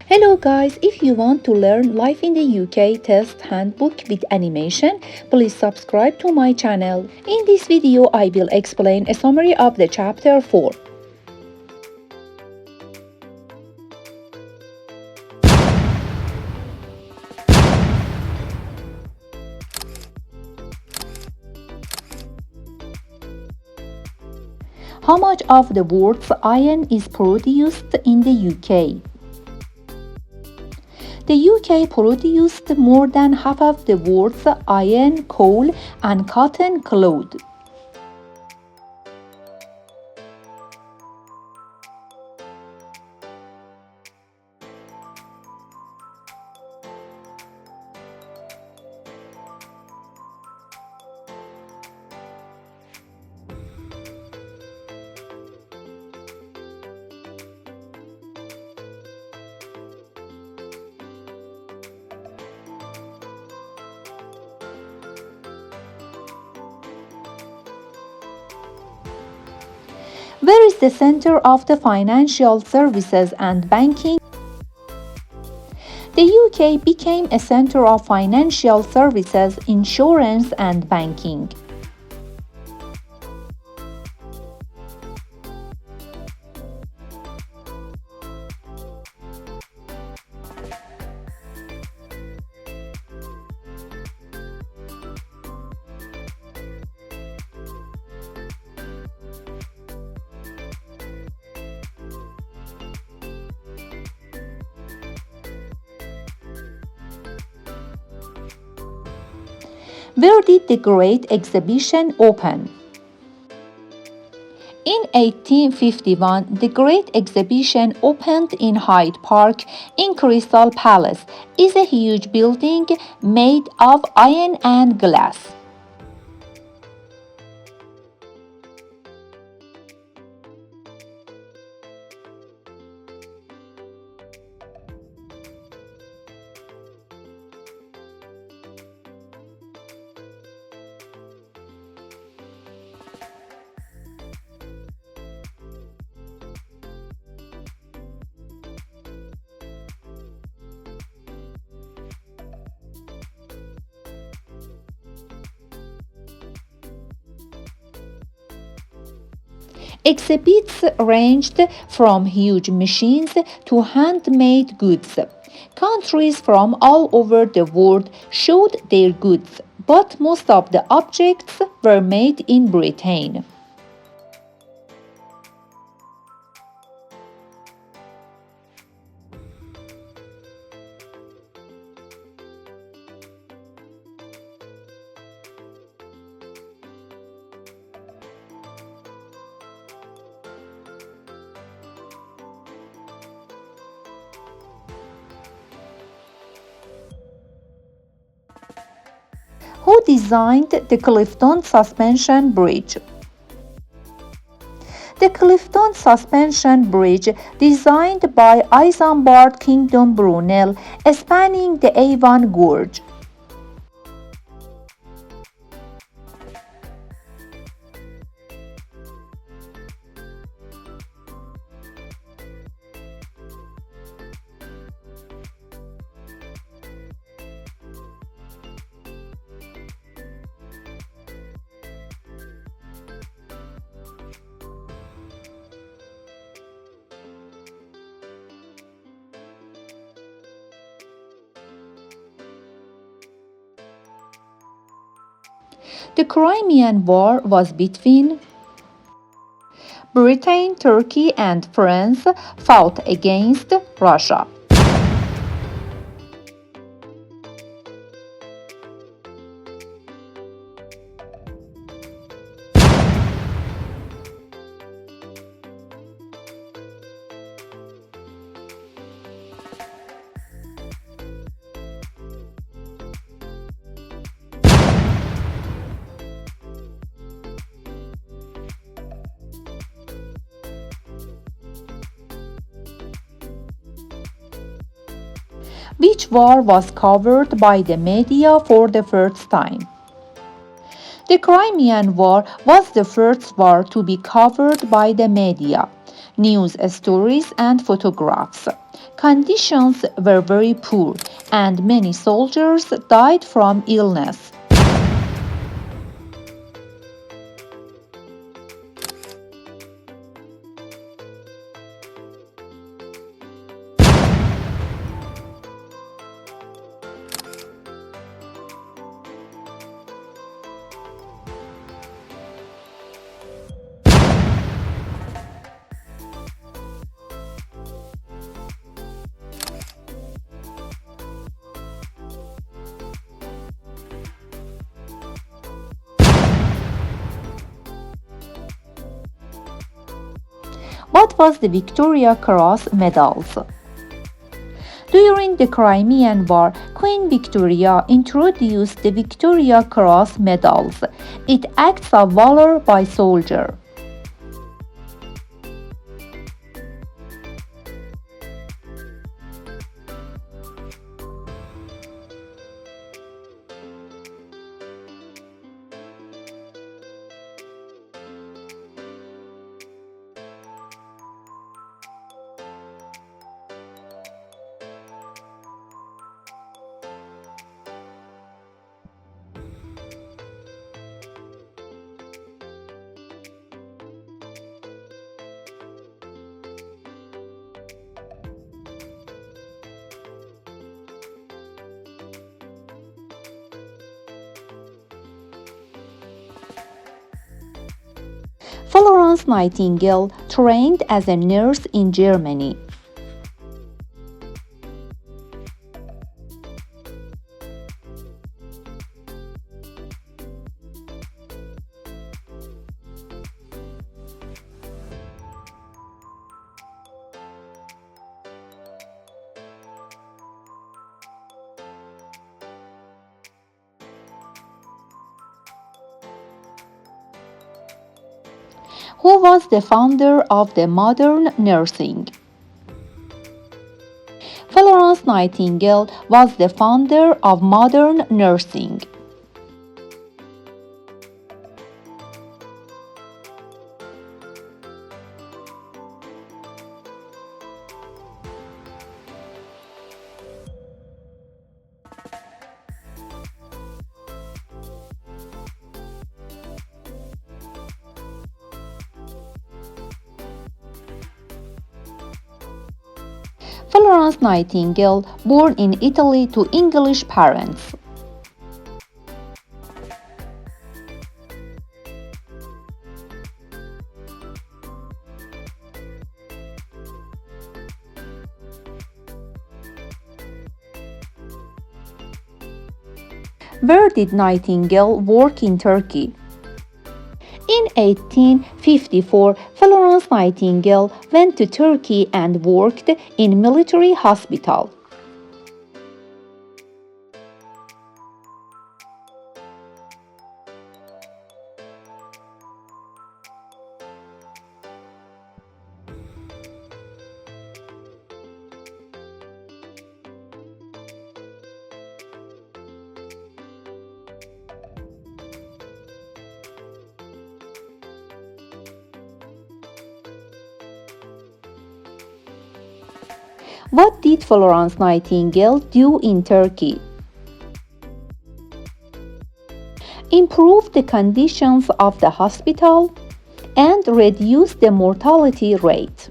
Hello guys, if you want to learn Life in the UK Test Handbook with animation, please subscribe to my channel. In this video, I will explain a summary of the chapter 4. How much of the world's iron is produced in the UK? The UK produced more than half of the world's iron, coal, and cotton cloth. Where is the center of the financial services and banking? The UK became a center of financial services, insurance, and banking. Where did the Great Exhibition open? In 1851, the Great Exhibition opened in Hyde Park in Crystal Palace. It's a huge building made of iron and glass. Exhibits ranged from huge machines to handmade goods. Countries from all over the world showed their goods, but most of the objects were made in Britain. Who designed the Clifton Suspension Bridge? The Clifton Suspension Bridge, designed by Isambard Kingdom Brunel, spanning the Avon Gorge. The Crimean War was between Britain, Turkey, and France fought against Russia. Which war was covered by the media for the first time? The Crimean War was the first war to be covered by the media, news stories and photographs. Conditions were very poor, and many soldiers died from illness. What was the Victoria Cross medals? During the Crimean War, Queen Victoria introduced the Victoria Cross medals. It acts of valor by soldier. Florence Nightingale trained as a nurse in Germany. Who was the founder of the modern nursing? Florence Nightingale was the founder of modern nursing. Florence Nightingale, born in Italy to English parents. Where did Nightingale work in Turkey? In 1854, Florence Nightingale went to Turkey and worked in military hospital. What did Florence Nightingale do in Turkey? Improve the conditions of the hospital and reduce the mortality rate.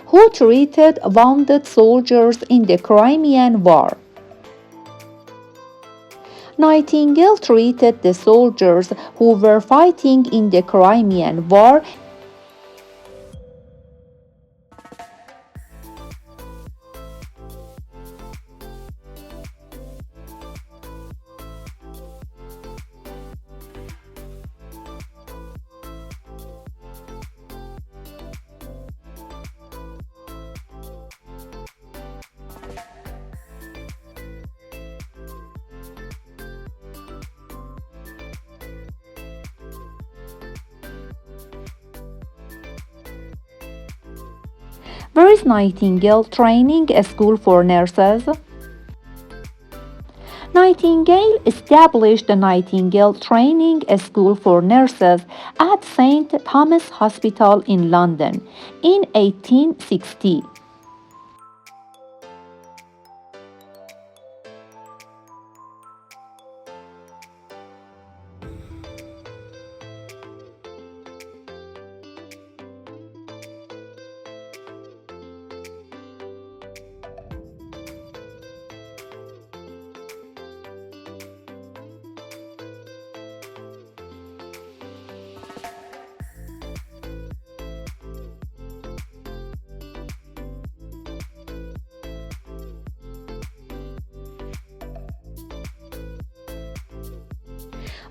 Who treated wounded soldiers in the Crimean War? Nightingale treated the soldiers who were fighting in the Crimean War. Where is Nightingale Training School for Nurses? Nightingale established the Nightingale Training School for Nurses at St. Thomas Hospital in London in 1860.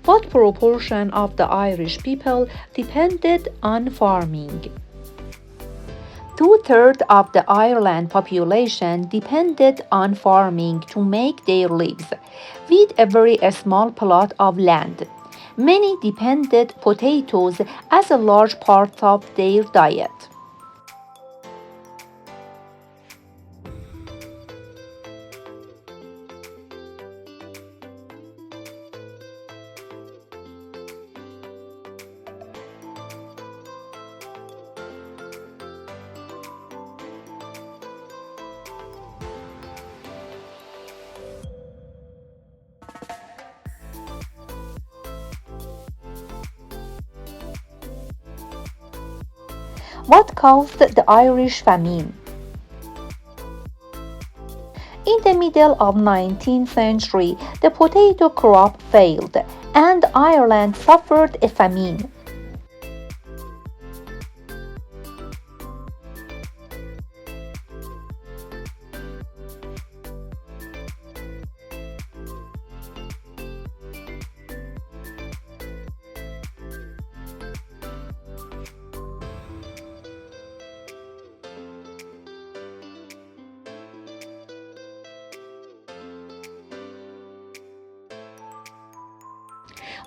What proportion of the Irish people depended on farming? Two-thirds of the Ireland population depended on farming to make their lives, with a very small plot of land. Many depended potatoes as a large part of their diet. What caused the Irish famine? In the middle of 19th century, the potato crop failed and Ireland suffered a famine.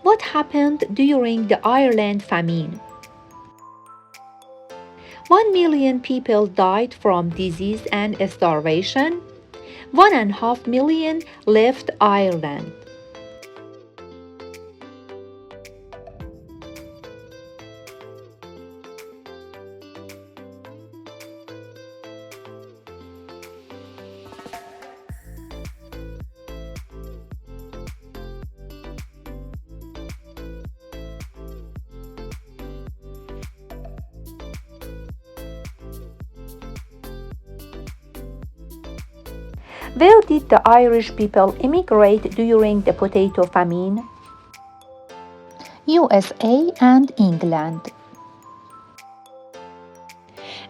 What happened during the Ireland famine? 1 million people died from disease and starvation. 1.5 million left Ireland. Where did the Irish people immigrate during the potato famine? USA and England.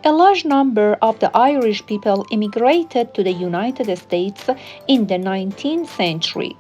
A large number of the Irish people immigrated to the United States in the 19th century.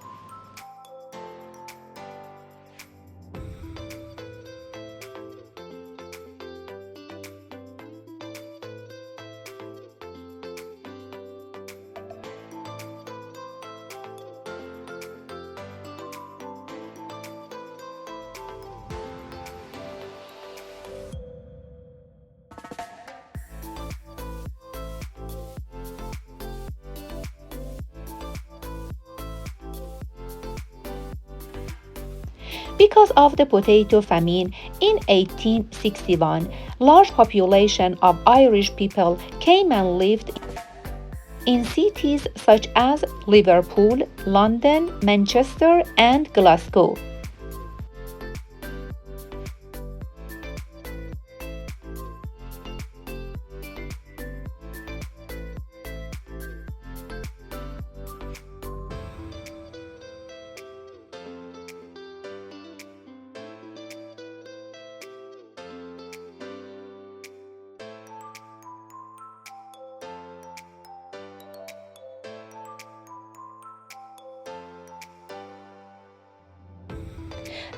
Because of the potato famine in 1861, large population of Irish people came and lived in cities such as Liverpool, London, Manchester, and Glasgow.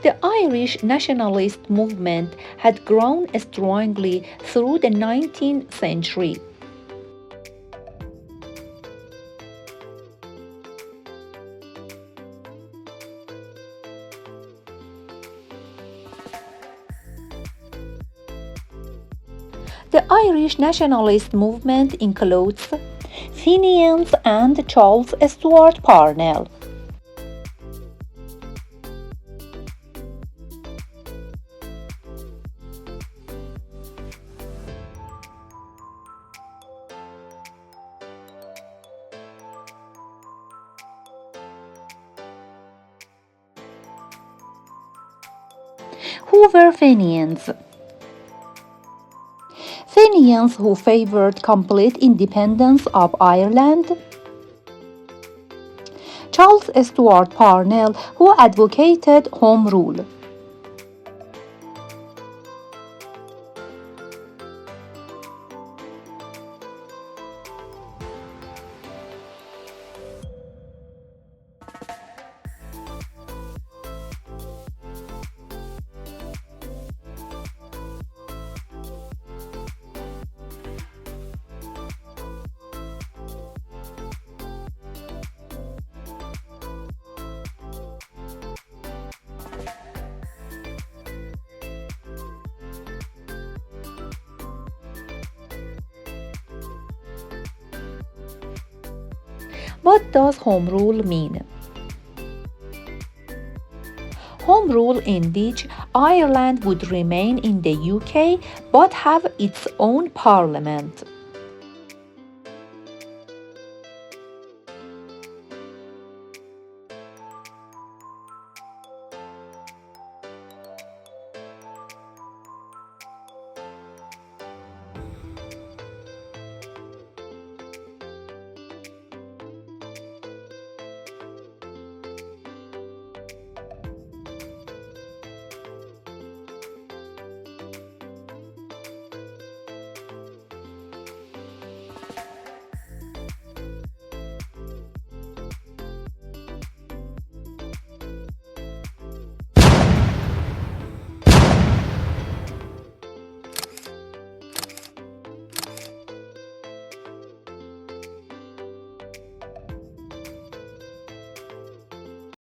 The Irish nationalist movement had grown strongly through the 19th century. The Irish nationalist movement includes Fenians and Charles Stuart Parnell. Who were Fenians? Fenians who favored complete independence of Ireland. Charles Stuart Parnell, who advocated Home Rule. What does Home Rule mean? Home Rule in which Ireland would remain in the UK but have its own parliament.